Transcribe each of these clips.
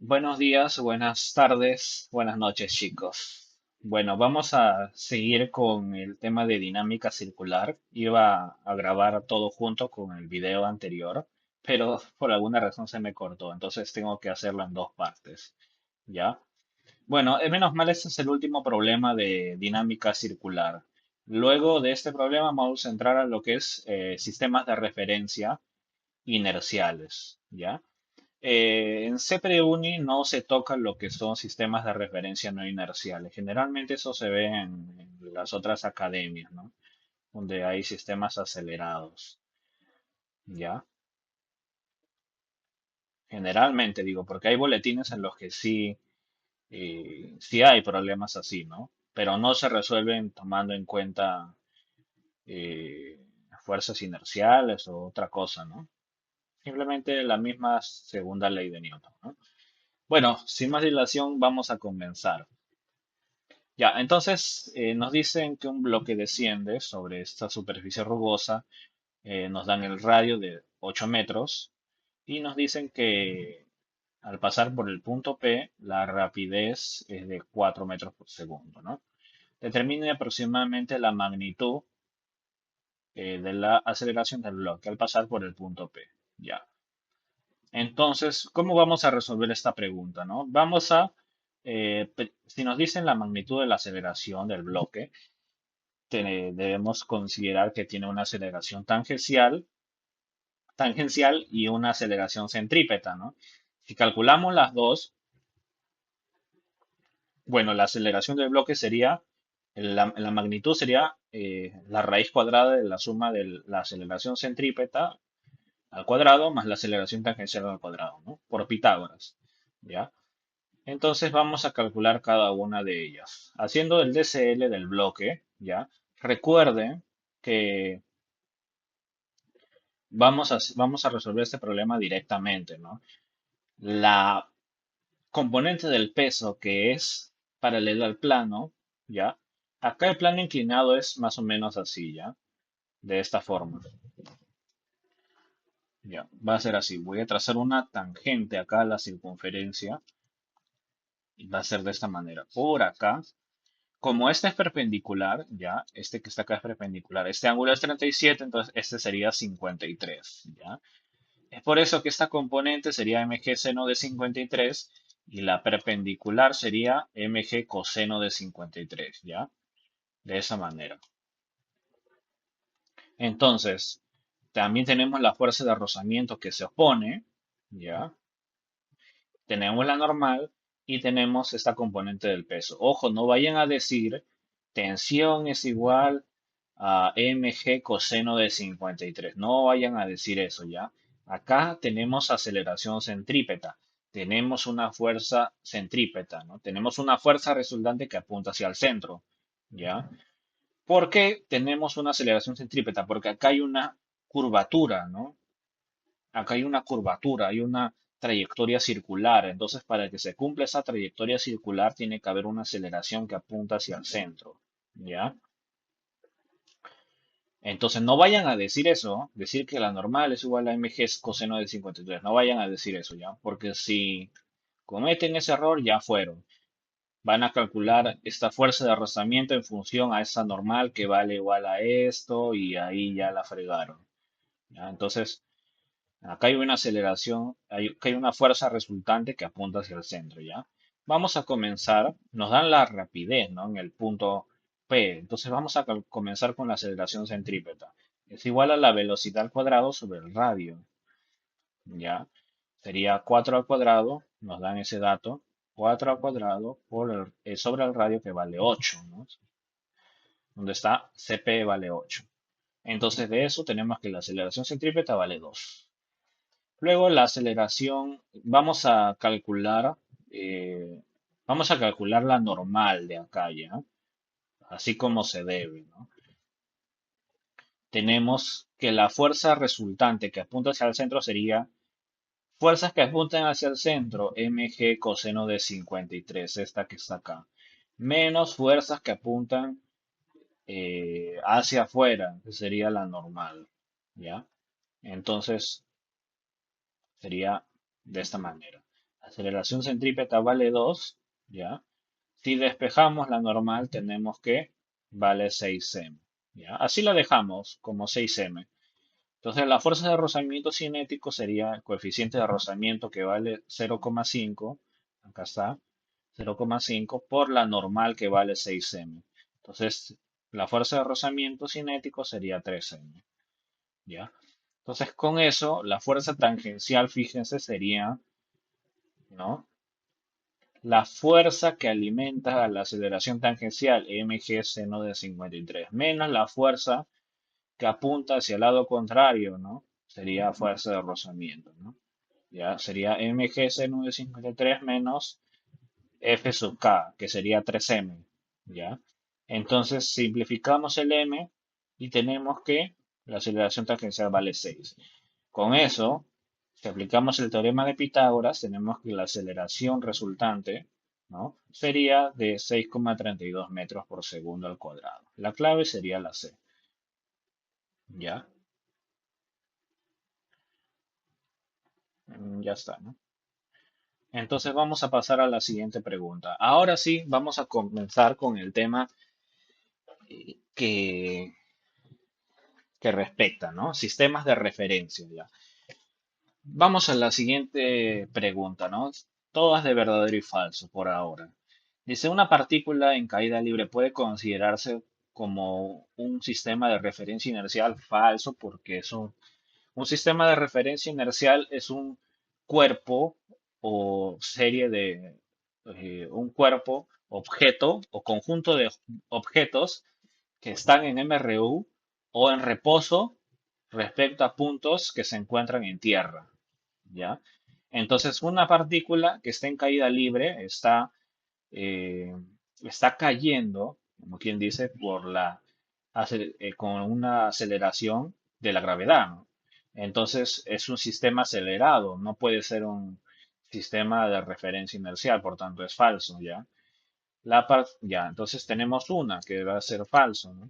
Buenos días, buenas tardes, buenas noches, chicos. Bueno, vamos a seguir con el tema de dinámica circular. Iba a grabar todo junto con el video anterior, pero por alguna razón se me cortó, entonces tengo que hacerlo en dos partes. ¿Ya? Bueno, menos mal, este es el último problema de dinámica circular. Luego de este problema vamos a entrar a lo que es sistemas de referencia inerciales. ¿Ya? En CPUNI no se toca lo que son sistemas de referencia no inerciales. Generalmente eso se ve en las otras academias, ¿no? Donde hay sistemas acelerados, ¿ya? Generalmente digo, porque hay boletines en los que sí hay problemas así, ¿no? Pero no se resuelven tomando en cuenta eh, fuerzas inerciales o otra cosa, ¿no? Simplemente la misma segunda ley de Newton, ¿no? Bueno, sin más dilación, vamos a comenzar. Ya, entonces nos dicen que un bloque desciende sobre esta superficie rugosa, nos dan el radio de 8 metros y nos dicen que al pasar por el punto P, la rapidez es de 4 metros por segundo, ¿no? Determine aproximadamente la magnitud de la aceleración del bloque al pasar por el punto P. Ya. Entonces, ¿cómo vamos a resolver esta pregunta, no? Si nos dicen la magnitud de la aceleración del bloque, debemos considerar que tiene una aceleración tangencial y una aceleración centrípeta, ¿no? Si calculamos las dos, bueno, la aceleración del bloque sería, la magnitud sería la raíz cuadrada de la suma de la aceleración centrípeta al cuadrado más la aceleración tangencial al cuadrado, ¿no? Por Pitágoras, ¿ya? Entonces vamos a calcular cada una de ellas. Haciendo el DCL del bloque, ¿ya? Recuerden que vamos a resolver este problema directamente, ¿no? La componente del peso que es paralela al plano, ¿ya? Acá el plano inclinado es más o menos así, ¿ya? De esta forma, ¿ya? Va a ser así. Voy a trazar una tangente acá a la circunferencia y va a ser de esta manera. Por acá, como este es perpendicular, ¿ya? Este que está acá es perpendicular. Este ángulo es 37, entonces este sería 53, ¿ya? Es por eso que esta componente sería mg seno de 53 y la perpendicular sería mg coseno de 53, ¿ya? De esa manera. Entonces, también tenemos la fuerza de rozamiento que se opone, ¿ya? Tenemos la normal y tenemos esta componente del peso. Ojo, no vayan a decir tensión es igual a mg coseno de 53. No vayan a decir eso, ¿ya? Acá tenemos aceleración centrípeta. Tenemos una fuerza centrípeta, ¿no? Tenemos una fuerza resultante que apunta hacia el centro, ¿ya? ¿Por qué tenemos una aceleración centrípeta? Porque acá hay una curvatura, ¿no? Acá hay una curvatura, hay una trayectoria circular. Entonces, para que se cumpla esa trayectoria circular, tiene que haber una aceleración que apunta hacia el centro. ¿Ya? Entonces, no vayan a decir eso, decir que la normal es igual a mg coseno de 53. No vayan a decir eso, ¿ya? Porque si cometen ese error, ya fueron. Van a calcular esta fuerza de arrastramiento en función a esa normal que vale igual a esto y ahí ya la fregaron. ¿Ya? Entonces, acá hay una aceleración, acá hay una fuerza resultante que apunta hacia el centro, ¿ya? Vamos a comenzar, nos dan la rapidez, ¿no? En el punto P. Entonces vamos a comenzar con la aceleración centrípeta. Es igual a la velocidad al cuadrado sobre el radio, ¿ya? Sería 4 al cuadrado, nos dan ese dato, 4 al cuadrado sobre el radio que vale 8, ¿no? Donde está CP vale 8. Entonces de eso tenemos que la aceleración centrípeta vale 2. Luego la aceleración, eh, vamos a calcular la normal de acá, ¿ya? Así como se debe, ¿no? Tenemos que la fuerza resultante que apunta hacia el centro sería fuerzas que apuntan hacia el centro, mg coseno de 53, esta que está acá, menos fuerzas que apuntan hacia afuera, que sería la normal, ¿ya? Entonces sería de esta manera. Aceleración centrípeta vale 2, ¿ya? Si despejamos la normal, tenemos que vale 6m, ¿ya? Así la dejamos como 6m. Entonces, la fuerza de rozamiento cinético sería el coeficiente de rozamiento que vale 0,5, acá está, 0,5 por la normal que vale 6m. Entonces, la fuerza de rozamiento cinético sería 3m, ¿ya? Entonces, con eso, la fuerza tangencial, fíjense, sería, ¿no? La fuerza que alimenta a la aceleración tangencial, mg seno de 53, menos la fuerza que apunta hacia el lado contrario, ¿no? Sería fuerza de rozamiento, ¿no? Ya sería mg seno de 53 menos F sub K, que sería 3m, ¿ya? Entonces simplificamos el m y tenemos que la aceleración tangencial vale 6. Con eso, si aplicamos el teorema de Pitágoras, tenemos que la aceleración resultante, ¿no? Sería de 6,32 metros por segundo al cuadrado. La clave sería la C, ¿ya? Ya está, ¿no? Entonces vamos a pasar a la siguiente pregunta. Ahora sí, vamos a comenzar con el tema que, que respecta, ¿no? Sistemas de referencia, ¿ya? Vamos a la siguiente pregunta, ¿no? Todas de verdadero y falso por ahora. Dice, una partícula en caída libre puede considerarse como un sistema de referencia inercial falso porque un sistema de referencia inercial es un cuerpo o serie de un cuerpo, objeto o conjunto de objetos que están en MRU o en reposo respecto a puntos que se encuentran en tierra, ¿ya? Entonces, una partícula que está en caída libre eh, está cayendo, como quien dice, con una aceleración de la gravedad, ¿no? Entonces, es un sistema acelerado, no puede ser un sistema de referencia inercial, por tanto es falso, ¿ya? Ya, entonces tenemos una que va a ser falso, ¿no?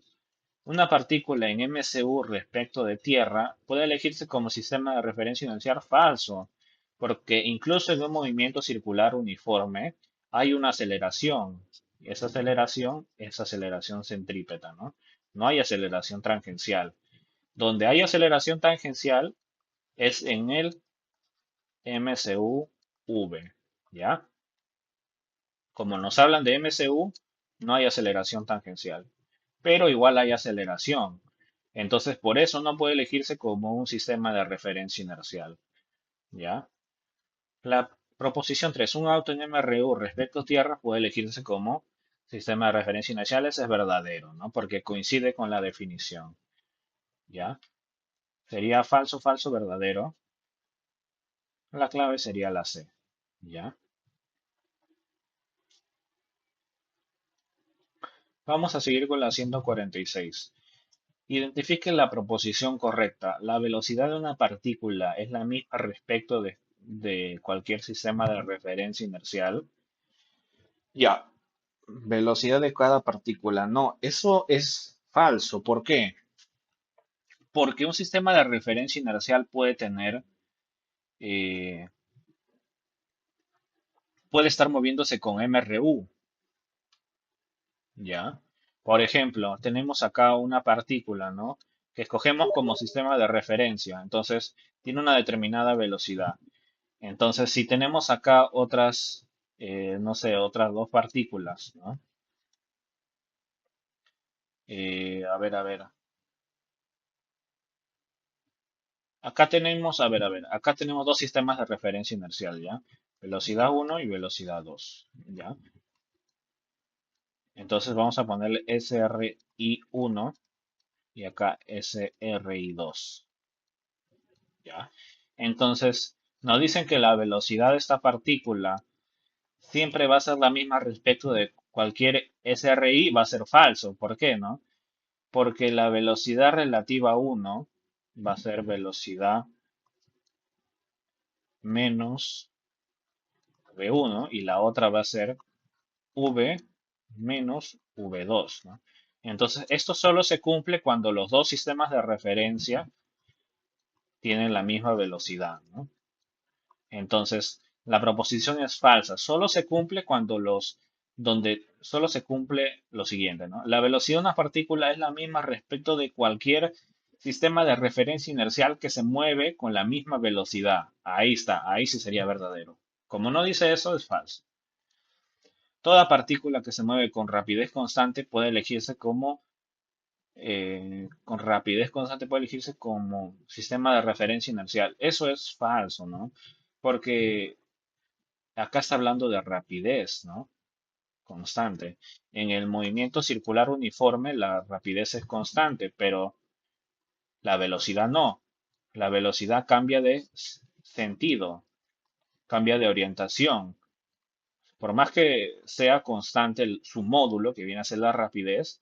Una partícula en MCU respecto de Tierra puede elegirse como sistema de referencia inercial falso, porque incluso en un movimiento circular uniforme hay una aceleración. Y esa aceleración es aceleración centrípeta, ¿no? No hay aceleración tangencial. Donde hay aceleración tangencial es en el MCU-V, ¿ya? Como nos hablan de MCU, no hay aceleración tangencial, pero igual hay aceleración. Entonces, por eso no puede elegirse como un sistema de referencia inercial, ¿ya? La proposición 3, un auto en MRU respecto a tierra puede elegirse como sistema de referencia inercial, ese es verdadero, ¿no? Porque coincide con la definición, ¿ya? Sería falso, falso, verdadero. La clave sería la C, ¿ya? Vamos a seguir con la 146. Identifique la proposición correcta. La velocidad de una partícula es la misma respecto de cualquier sistema de referencia inercial. Ya, velocidad de cada partícula. No, eso es falso. ¿Por qué? Porque un sistema de referencia inercial eh, puede estar moviéndose con MRU. ¿Ya? Por ejemplo, tenemos acá una partícula, ¿no? Que escogemos como sistema de referencia. Entonces, tiene una determinada velocidad. Entonces, si tenemos acá otras, no sé, otras dos partículas, ¿no? A ver, a ver. Acá tenemos, acá tenemos dos sistemas de referencia inercial, ¿ya? Velocidad uno y velocidad 2, ¿ya? Entonces vamos a ponerle SRI1 y acá SRI2, ¿ya? Entonces, nos dicen que la velocidad de esta partícula siempre va a ser la misma respecto de cualquier SRI, va a ser falso. ¿Por qué, no? Porque la velocidad relativa a uno va a ser velocidad menos V1 y la otra va a ser V menos V2, ¿no? Entonces, esto solo se cumple cuando los dos sistemas de referencia tienen la misma velocidad, ¿no? Entonces, La proposición es falsa. Solo se cumple donde solo se cumple lo siguiente, ¿no? La velocidad de una partícula es la misma respecto de cualquier sistema de referencia inercial que se mueve con la misma velocidad. Ahí está, ahí sí sería verdadero. Como no dice eso, es falso. Toda partícula que se mueve con rapidez constante puede elegirse como sistema de referencia inercial. Eso es falso, ¿no? Porque acá está hablando de rapidez, ¿no? Constante. En el movimiento circular uniforme, la rapidez es constante, pero la velocidad no. La velocidad cambia de sentido, cambia de orientación. Por más que sea constante su módulo, que viene a ser la rapidez,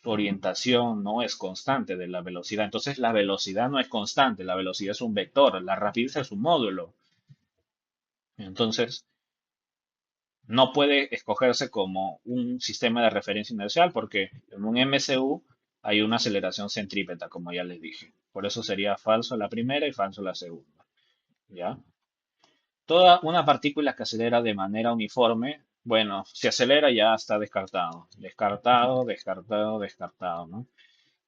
su orientación no es constante de la velocidad. Entonces la velocidad no es constante, la velocidad es un vector, la rapidez es un módulo. Entonces no puede escogerse como un sistema de referencia inercial porque en un MCU hay una aceleración centrípeta, como ya les dije. Por eso sería falso la primera y falso la segunda. ¿Ya? Toda una partícula que acelera de manera uniforme, bueno, si acelera ya está descartado. Descartado, descartado, descartado, ¿no?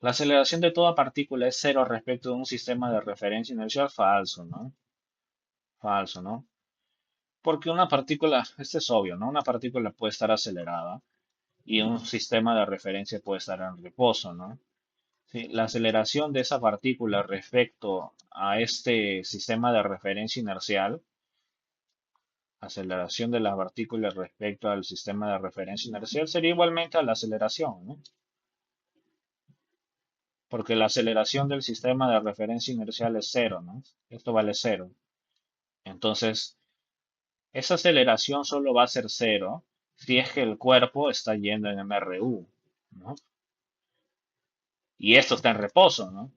La aceleración de toda partícula es cero respecto de un sistema de referencia inercial falso, ¿no? Falso, ¿no? Porque una partícula, este es obvio, ¿no? Una partícula puede estar acelerada y un sistema de referencia puede estar en reposo, ¿no? Sí, la aceleración de esa partícula respecto a este sistema de referencia inercial, aceleración de la partícula respecto al sistema de referencia inercial sería igualmente a la aceleración, ¿no? Porque la aceleración del sistema de referencia inercial es cero, ¿no? Esto vale cero. Entonces, esa aceleración solo va a ser cero si es que el cuerpo está yendo en MRU, ¿no? Y esto está en reposo, ¿no?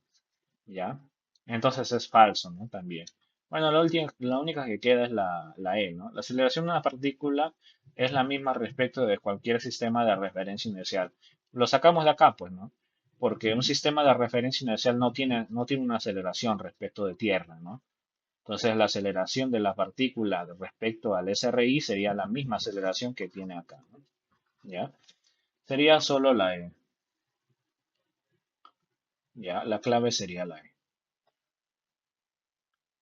¿Ya? Entonces es falso, ¿no? También. Bueno, la única que queda es la E, ¿no? La aceleración de una partícula es la misma respecto de cualquier sistema de referencia inercial. Lo sacamos de acá, pues, ¿no? Porque un sistema de referencia inercial no tiene una aceleración respecto de tierra, ¿no? Entonces la aceleración de la partícula respecto al SRI sería la misma aceleración que tiene acá, ¿no? ¿Ya? Sería solo la E. ¿Ya? La clave sería la E.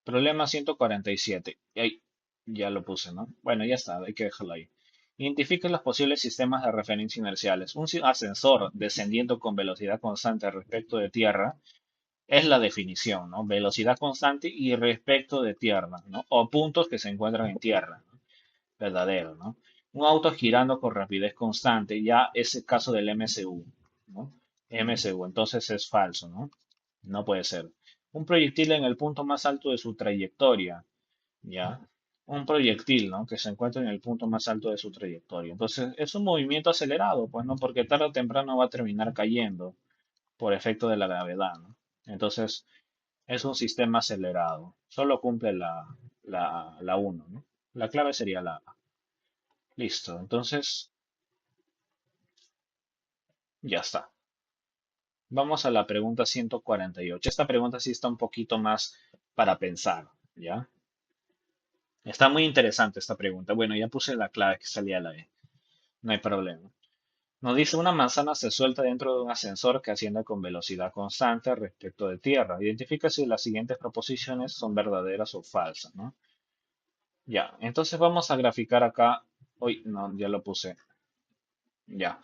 Problema 147. Ay, ya lo puse, ¿no? Bueno, ya está, hay que dejarlo ahí. Identifique los posibles sistemas de referencia inerciales. Un ascensor descendiendo con velocidad constante respecto de tierra es la definición, ¿no? Velocidad constante y respecto de tierra, ¿no? O puntos que se encuentran en tierra, ¿no? Verdadero, ¿no? Un auto girando con rapidez constante, ya es el caso del MCU, ¿no? MCU, entonces es falso, ¿no? No puede ser. Un proyectil en el punto más alto de su trayectoria, ¿ya? Un proyectil, ¿no? Que se encuentra en el punto más alto de su trayectoria. Entonces, es un movimiento acelerado, pues, ¿no? Porque tarde o temprano va a terminar cayendo por efecto de la gravedad, ¿no? Entonces, es un sistema acelerado. Solo cumple la 1, ¿no? La clave sería la A. Listo. Entonces, ya está. Vamos a la pregunta 148. Esta pregunta sí está un poquito más para pensar, ¿ya? Está muy interesante esta pregunta. Bueno, ya puse la clave que salía la E. No hay problema. Nos dice una manzana se suelta dentro de un ascensor que asciende con velocidad constante respecto de tierra. Identifica si las siguientes proposiciones son verdaderas o falsas, ¿no? Ya, entonces vamos a graficar acá. Uy, no, ya lo puse. Ya.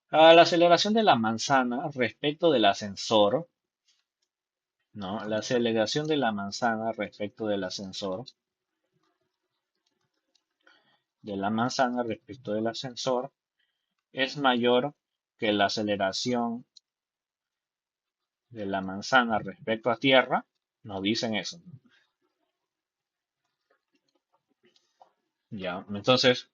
La aceleración de la manzana respecto del ascensor, ¿no? La aceleración de la manzana respecto del ascensor, es mayor que la aceleración de la manzana respecto a tierra, nos dicen eso, ¿no? Ya, entonces,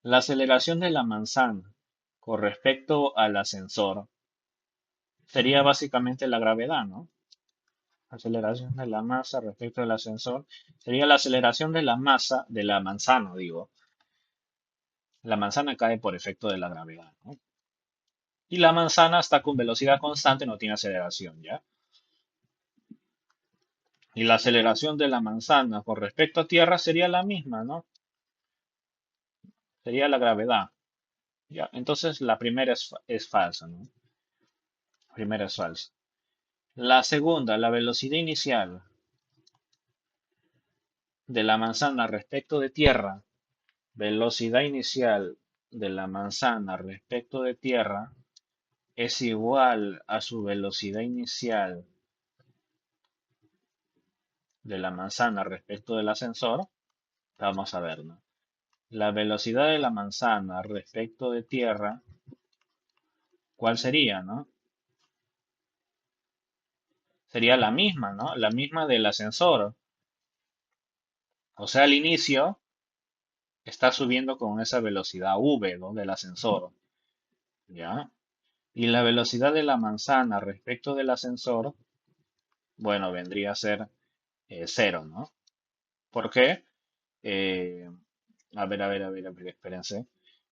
la aceleración de la manzana con respecto al ascensor sería básicamente la gravedad, ¿no? Aceleración de la masa respecto al ascensor sería la aceleración de la masa de la manzana, digo. La manzana cae por efecto de la gravedad, ¿no? Y la manzana está con velocidad constante, no tiene aceleración, ¿ya? Y la aceleración de la manzana con respecto a tierra sería la misma, ¿no? Sería la gravedad. Ya, entonces la primera es falsa, ¿no? La primera es falsa. La segunda, la velocidad inicial de la manzana respecto de tierra, velocidad inicial de la manzana respecto de tierra es igual a su velocidad inicial de la manzana respecto del ascensor. Vamos a ver, ¿no? La velocidad de la manzana respecto de tierra, ¿cuál sería, no? Sería la misma, ¿no? La misma del ascensor. O sea, al inicio está subiendo con esa velocidad v, ¿no? Del ascensor, ¿ya? Y la velocidad de la manzana respecto del ascensor, bueno, vendría a ser cero, ¿no? ¿Por qué? Eh, a ver, espérense.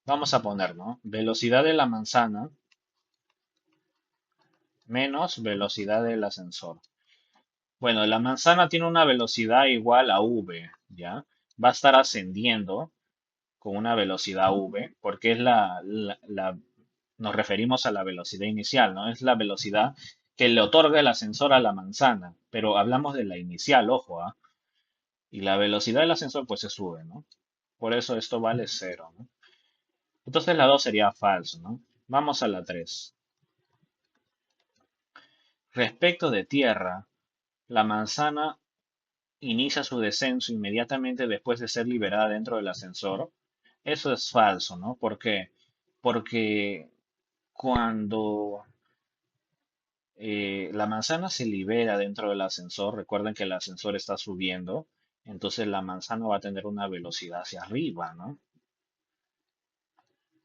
Vamos a poner, ¿no? Velocidad de la manzana menos velocidad del ascensor. Bueno, la manzana tiene una velocidad igual a v, ¿ya? Va a estar ascendiendo con una velocidad v, porque es nos referimos a la velocidad inicial, ¿no? Es la velocidad que le otorga el ascensor a la manzana, pero hablamos de la inicial, ojo, ¿ah? Y la velocidad del ascensor pues se sube, ¿no? Por eso esto vale cero, ¿no? Entonces la 2 sería falso, ¿no? Vamos a la 3. Respecto de tierra, la manzana inicia su descenso inmediatamente después de ser liberada dentro del ascensor. Eso es falso, ¿no? ¿Por qué? Porque cuando la manzana se libera dentro del ascensor, recuerden que el ascensor está subiendo, entonces la manzana va a tener una velocidad hacia arriba, ¿no?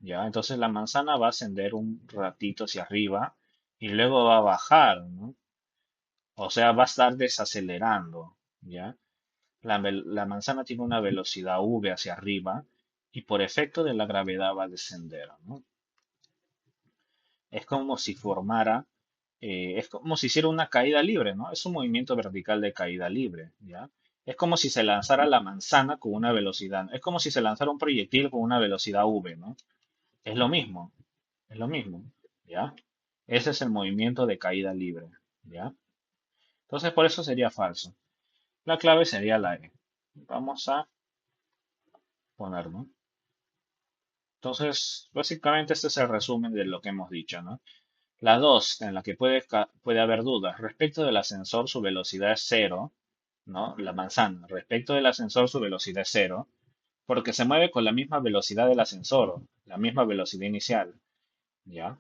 Ya, entonces la manzana va a ascender un ratito hacia arriba y luego va a bajar, ¿no? O sea, va a estar desacelerando, ¿ya? La manzana tiene una velocidad v hacia arriba y por efecto de la gravedad va a descender, ¿no? Es como si formara, es como si hiciera una caída libre, ¿no? Es un movimiento vertical de caída libre, ¿ya? Es como si se lanzara la manzana con una velocidad, es como si se lanzara un proyectil con una velocidad v, ¿no? Es lo mismo, es lo mismo, ¿ya? Ese es el movimiento de caída libre, ¿ya? Entonces por eso sería falso. La clave sería la E. Vamos a poner, ¿no? Entonces, básicamente este es el resumen de lo que hemos dicho, ¿no? La 2, en la que puede haber dudas. Respecto del ascensor, su velocidad es cero, ¿no? La manzana. Respecto del ascensor, su velocidad es cero, porque se mueve con la misma velocidad del ascensor, la misma velocidad inicial, ¿ya?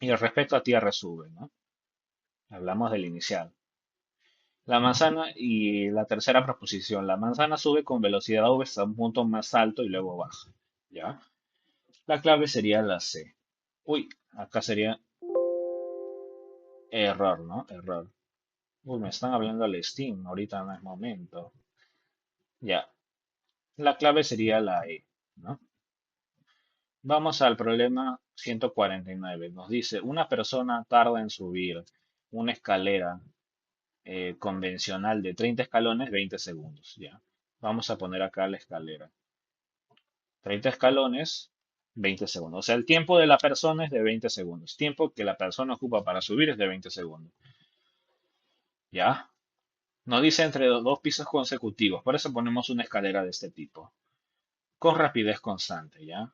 Y respecto a tierra sube, ¿no? Hablamos del inicial. La manzana y la tercera proposición. La manzana sube con velocidad v hasta un punto más alto y luego baja, ¿ya? La clave sería la C. Uy, acá sería error, ¿no? Error. Uy, me están hablando al Steam, ahorita no es momento. Ya, la clave sería la E, ¿no? Vamos al problema 149. Nos dice, una persona tarda en subir una escalera convencional de 30 escalones 20 segundos, ¿ya? Vamos a poner acá la escalera. 30 escalones, 20 segundos. O sea, el tiempo de la persona es de 20 segundos. Tiempo que la persona ocupa para subir es de 20 segundos, ¿ya? Nos dice entre dos pisos consecutivos. Por eso ponemos una escalera de este tipo. Con rapidez constante, ¿ya?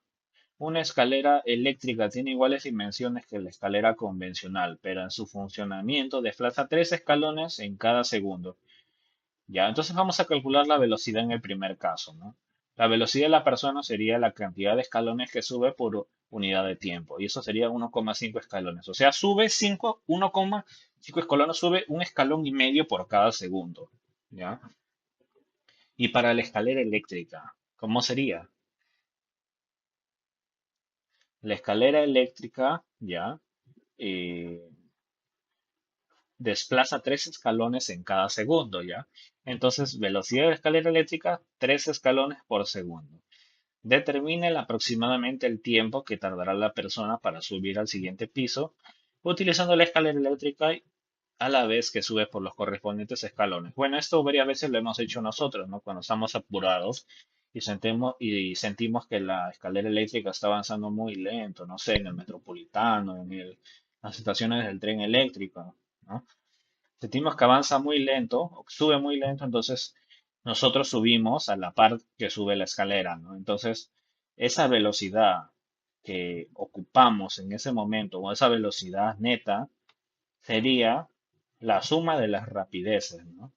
Una escalera eléctrica tiene iguales dimensiones que la escalera convencional, pero en su funcionamiento desplaza 3 escalones en cada segundo. ¿Ya? Entonces vamos a calcular la velocidad en el primer caso, ¿no? La velocidad de la persona sería la cantidad de escalones que sube por unidad de tiempo, y eso sería 1,5 escalones. O sea, sube 1,5 escalones, sube un escalón y medio por cada segundo, ¿ya? Y para la escalera eléctrica, ¿cómo sería? La escalera eléctrica, ¿ya? eh, desplaza 3 escalones en cada segundo, ¿ya? Entonces, velocidad de la escalera eléctrica, 3 escalones por segundo. Determine aproximadamente el tiempo que tardará la persona para subir al siguiente piso utilizando la escalera eléctrica a la vez que sube por los correspondientes escalones. Bueno, esto varias veces lo hemos hecho nosotros, ¿no? Cuando estamos apurados y sentimos que la escalera eléctrica está avanzando muy lento, no sé, en el metropolitano, las estaciones del tren eléctrico, ¿no? Sentimos que avanza muy lento, o sube muy lento, entonces nosotros subimos a la par que sube la escalera, ¿no? Entonces, esa velocidad que ocupamos en ese momento, o esa velocidad neta, sería la suma de las rapideces, ¿no?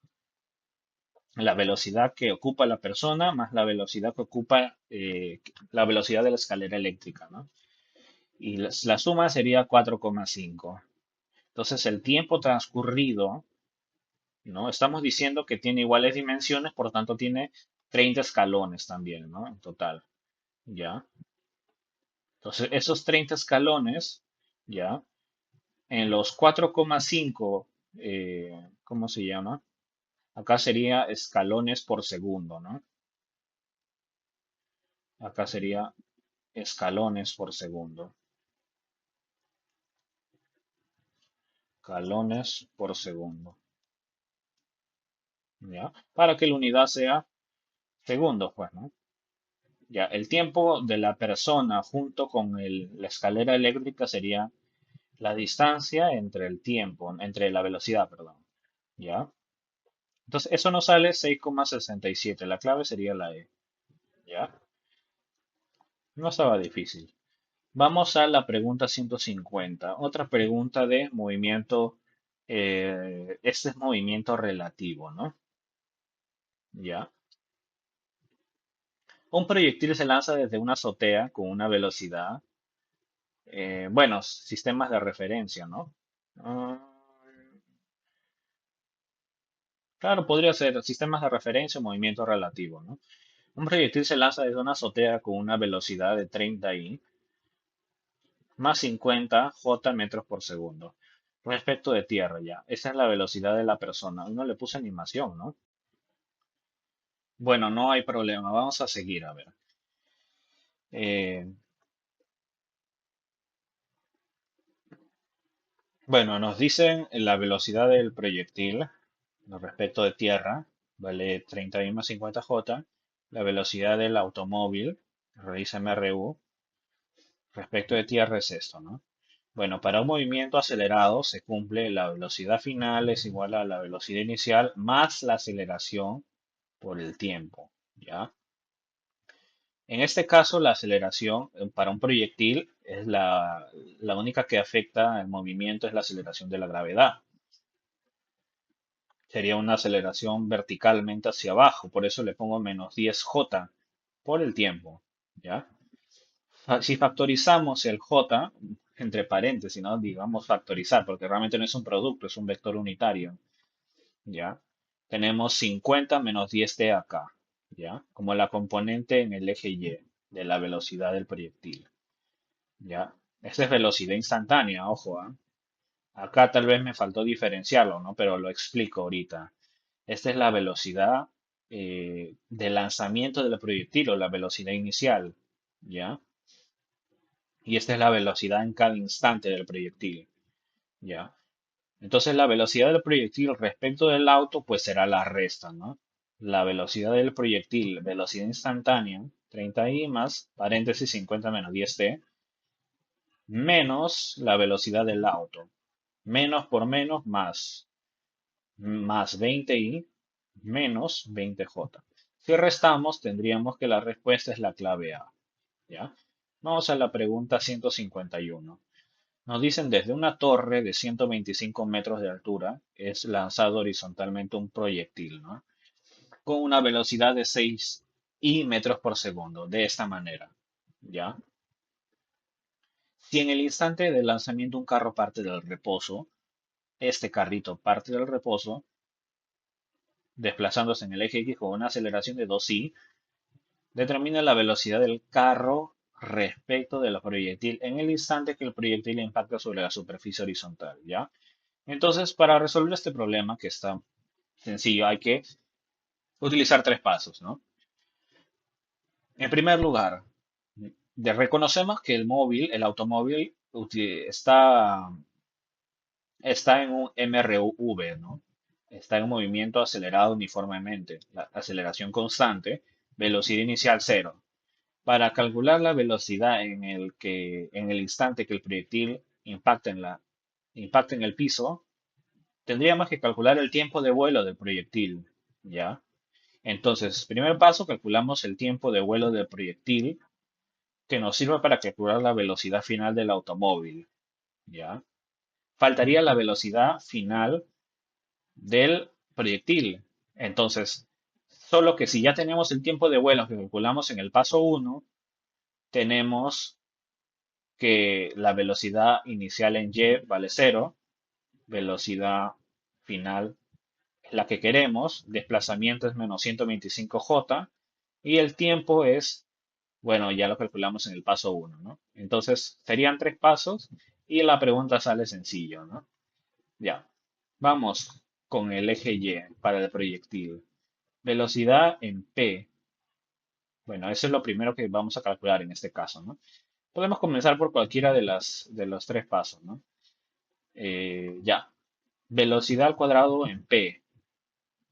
La velocidad que ocupa la persona más la velocidad que ocupa la velocidad de la escalera eléctrica, ¿no? Y la suma sería 4,5. Entonces, el tiempo transcurrido, ¿no? Estamos diciendo que tiene iguales dimensiones, por tanto tiene 30 escalones también, ¿no? En total, ¿ya? Entonces, esos 30 escalones, ¿ya? En los 4,5, ¿cómo se llama? Acá sería escalones por segundo, ¿no? Acá sería escalones por segundo. Escalones por segundo, ¿ya? Para que la unidad sea segundos, pues, ¿no? Ya, el tiempo de la persona junto con la escalera eléctrica sería la distancia entre el tiempo, entre la velocidad, perdón. ¿Ya? Entonces, eso nos sale 6,67. La clave sería la E. ¿Ya? No estaba difícil. Vamos a la pregunta 150. Otra pregunta de movimiento. Este es movimiento relativo, ¿no? ¿Ya? Un proyectil se lanza desde una azotea con una velocidad. Bueno, sistemas de referencia, ¿no? Ah, claro, podría ser sistemas de referencia o movimiento relativo, ¿no? Un proyectil se lanza desde una azotea con una velocidad de 30 I más 50 J metros por segundo. Respecto de tierra ya. Esa es la velocidad de la persona. No le puse animación, ¿no? Bueno, no hay problema. Vamos a seguir, a ver. Eh, bueno, nos dicen la velocidad del proyectil respecto de tierra. Vale 30 I más 50 J. La velocidad del automóvil. Revisa MRU. Respecto de tierra es esto, ¿no? Bueno, para un movimiento acelerado se cumple la velocidad final es igual a la velocidad inicial más la aceleración por el tiempo, ¿ya? En este caso, la aceleración para un proyectil es la única que afecta el movimiento es la aceleración de la gravedad. Sería una aceleración verticalmente hacia abajo, por eso le pongo menos 10J por el tiempo, ¿ya? Si factorizamos el J, entre paréntesis, ¿no? Digamos factorizar, porque realmente no es un producto, es un vector unitario, ¿ya? Tenemos 50 menos 10T acá, ¿ya? Como la componente en el eje Y de la velocidad del proyectil, ¿ya? Esta es velocidad instantánea, ojo, ¿ah? Acá tal vez me faltó diferenciarlo, ¿no? Pero lo explico ahorita. Esta es la velocidad de lanzamiento del proyectil o la velocidad inicial, ¿ya? Y esta es la velocidad en cada instante del proyectil, ¿ya? Entonces la velocidad del proyectil respecto del auto pues será la resta, ¿no? La velocidad del proyectil, velocidad instantánea, 30i más, paréntesis 50 menos 10t, menos la velocidad del auto. Menos por menos más 20i menos 20j. Si restamos tendríamos que la respuesta es la clave A, ¿ya? Vamos a la pregunta 151. Nos dicen desde una torre de 125 metros de altura es lanzado horizontalmente un proyectil, ¿no? Con una velocidad de 6 i metros por segundo, de esta manera, ¿ya? Si en el instante del lanzamiento un carro parte del reposo, este carrito parte del reposo, desplazándose en el eje X con una aceleración de 2i, determina la velocidad del carro respecto del proyectil en el instante que el proyectil impacta sobre la superficie horizontal, ¿ya? Entonces, para resolver este problema, que está sencillo, hay que utilizar tres pasos, ¿no? En primer lugar, reconocemos que el automóvil, está está en un MRV, ¿no? Está en un movimiento acelerado uniformemente, la aceleración constante, velocidad inicial cero. Para calcular la velocidad en el instante que el proyectil impacta en el piso, tendríamos que calcular el tiempo de vuelo del proyectil, ¿ya? Entonces, primer paso, calculamos el tiempo de vuelo del proyectil que nos sirve para calcular la velocidad final del automóvil, ¿ya? Faltaría la velocidad final del proyectil. Entonces, solo que si ya tenemos el tiempo de vuelo que calculamos en el paso uno, tenemos que la velocidad inicial en y vale cero, velocidad final es la que queremos, desplazamiento es menos 125 j y el tiempo es, bueno, ya lo calculamos en el paso uno, ¿no? Entonces, serían tres pasos y la pregunta sale sencillo, ¿no? Ya, vamos con el eje Y para el proyectil. Velocidad en P. Bueno, eso es lo primero que vamos a calcular en este caso, ¿no? Podemos comenzar por cualquiera de los tres pasos, ¿no? Ya. Velocidad al cuadrado en P,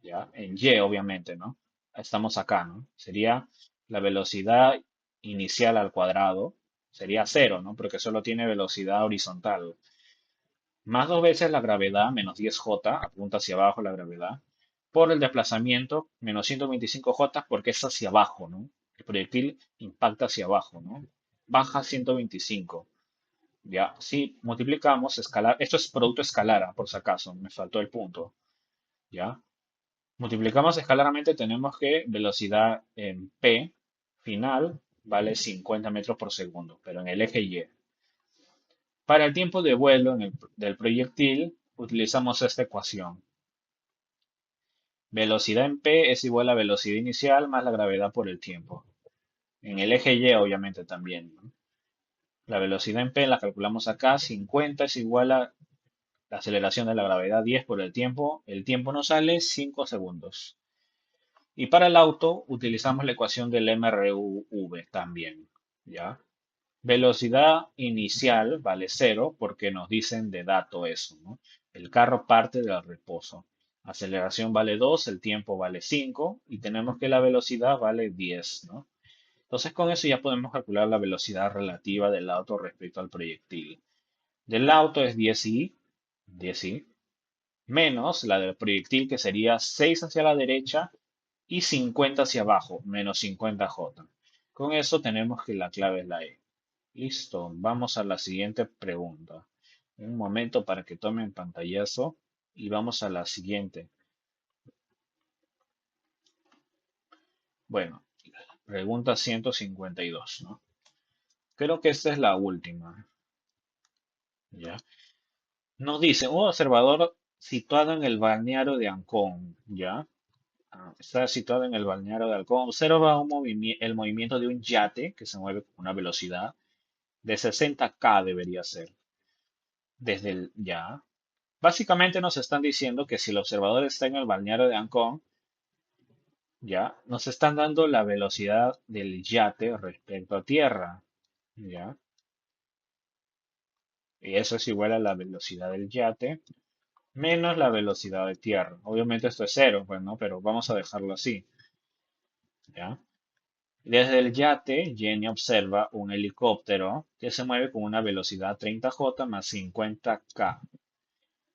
¿ya? En Y, obviamente, ¿no? Estamos acá, ¿no? Sería la velocidad inicial al cuadrado, sería cero, ¿no? Porque solo tiene velocidad horizontal. Más dos veces la gravedad, menos 10 j, apunta hacia abajo la gravedad, por el desplazamiento, menos 125 j, porque es hacia abajo, ¿no? El proyectil impacta hacia abajo, ¿no? Baja 125. Ya, si multiplicamos escalar, esto es producto escalar, por si acaso, me faltó el punto, ¿ya? Multiplicamos escalarmente, tenemos que velocidad en P final vale 50 metros por segundo, pero en el eje Y. Para el tiempo de vuelo del proyectil, utilizamos esta ecuación. Velocidad en P es igual a velocidad inicial más la gravedad por el tiempo. En el eje Y, obviamente, también, ¿no? La velocidad en P la calculamos acá. 50 es igual a la aceleración de la gravedad 10 por el tiempo. El tiempo nos sale 5 segundos. Y para el auto utilizamos la ecuación del MRV también, ¿ya? Velocidad inicial vale cero porque nos dicen de dato eso, ¿no? El carro parte del reposo. Aceleración vale 2, el tiempo vale 5 y tenemos que la velocidad vale 10, ¿no? Entonces con eso ya podemos calcular la velocidad relativa del auto respecto al proyectil. Del auto es 10i, menos la del proyectil que sería 6 hacia la derecha y 50 hacia abajo, menos 50 j. Con eso tenemos que la clave es la E. Listo, vamos a la siguiente pregunta. Un momento para que tomen pantallazo y vamos a la siguiente. Bueno, pregunta 152, ¿no? Creo que esta es la última, ¿ya? Nos dice, un observador situado en el balneario de Ancón, ¿ya? Está situado en el balneario de Ancón. Observa el movimiento de un yate que se mueve con una velocidad de 60 km debería ser. Desde el ya. Básicamente nos están diciendo que si el observador está en el balneario de Ancón, ya, nos están dando la velocidad del yate respecto a tierra, ya. Y eso es igual a la velocidad del yate menos la velocidad de tierra. Obviamente esto es cero, pues no, pero vamos a dejarlo así, ya. Desde el yate, Jenny observa un helicóptero que se mueve con una velocidad 30 j más 50 k.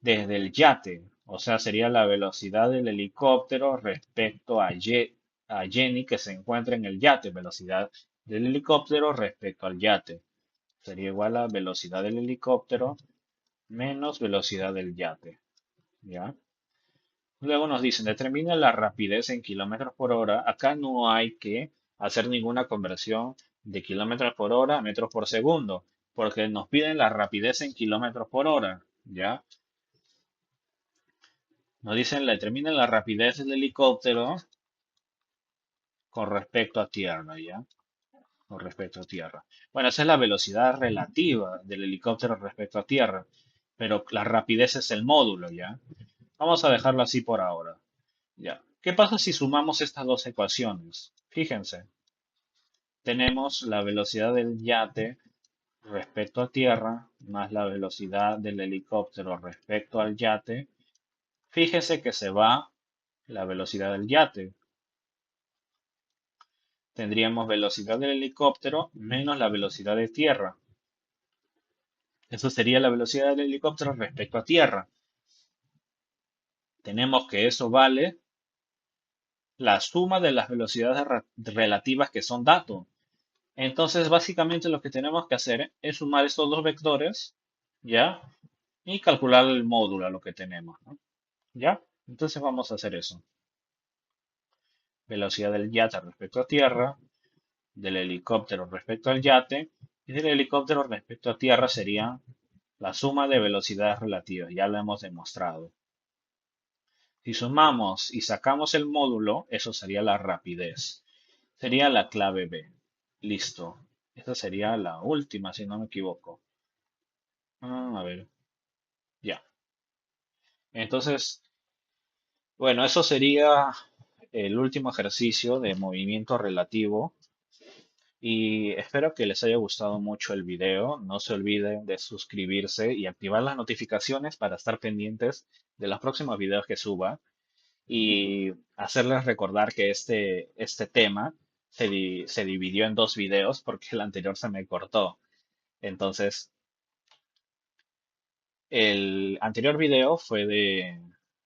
Desde el yate, o sea, sería la velocidad del helicóptero respecto a Jenny que se encuentra en el yate, velocidad del helicóptero respecto al yate. Sería igual a velocidad del helicóptero menos velocidad del yate, ¿ya? Luego nos dicen, determina la rapidez en kilómetros por hora. Acá no hay que hacer ninguna conversión de kilómetros por hora a metros por segundo, porque nos piden la rapidez en kilómetros por hora, ¿ya? Nos dicen, determina la rapidez del helicóptero con respecto a tierra, ¿ya? Con respecto a tierra. Bueno, esa es la velocidad relativa del helicóptero respecto a tierra, pero la rapidez es el módulo, ¿ya? Vamos a dejarlo así por ahora, ¿ya? ¿Qué pasa si sumamos estas dos ecuaciones? Fíjense, tenemos la velocidad del yate respecto a tierra más la velocidad del helicóptero respecto al yate, fíjese que se va la velocidad del yate. Tendríamos velocidad del helicóptero menos la velocidad de tierra. Eso sería la velocidad del helicóptero respecto a tierra. Tenemos que eso vale la suma de las velocidades relativas que son datos. Entonces, básicamente lo que tenemos que hacer es sumar estos dos vectores, ¿ya? Y calcular el módulo a lo que tenemos, ¿no? ¿Ya? Entonces vamos a hacer eso. Velocidad del yate respecto a tierra, del helicóptero respecto al yate, y del helicóptero respecto a tierra sería la suma de velocidades relativas. Ya lo hemos demostrado. Si sumamos y sacamos el módulo, eso sería la rapidez. Sería la clave B. Listo. Esta sería la última, si no me equivoco. A ver, ya. Entonces, bueno, eso sería el último ejercicio de movimiento relativo y espero que les haya gustado mucho el video. No se olviden de suscribirse y activar las notificaciones para estar pendientes de los próximos videos que suba y hacerles recordar que este tema se dividió en dos videos porque el anterior se me cortó. Entonces, el anterior video fue de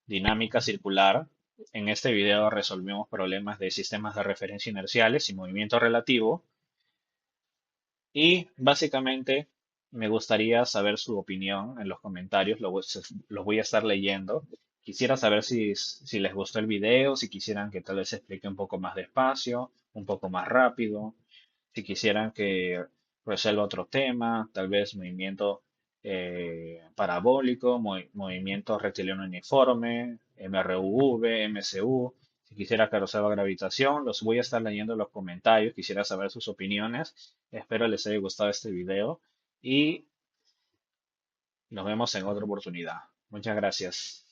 dinámica circular. En este video resolvimos problemas de sistemas de referencia inerciales y movimiento relativo. Y básicamente me gustaría saber su opinión en los comentarios. Los voy a estar leyendo. Quisiera saber si les gustó el video, si quisieran que tal vez explique un poco más despacio, un poco más rápido, si quisieran que resuelva otro tema, tal vez movimiento parabólico, movimiento rectilíneo uniforme, MRUV, MCU. Si quisiera que resuelva gravitación, los voy a estar leyendo en los comentarios. Quisiera saber sus opiniones. Espero les haya gustado este video y nos vemos en otra oportunidad. Muchas gracias.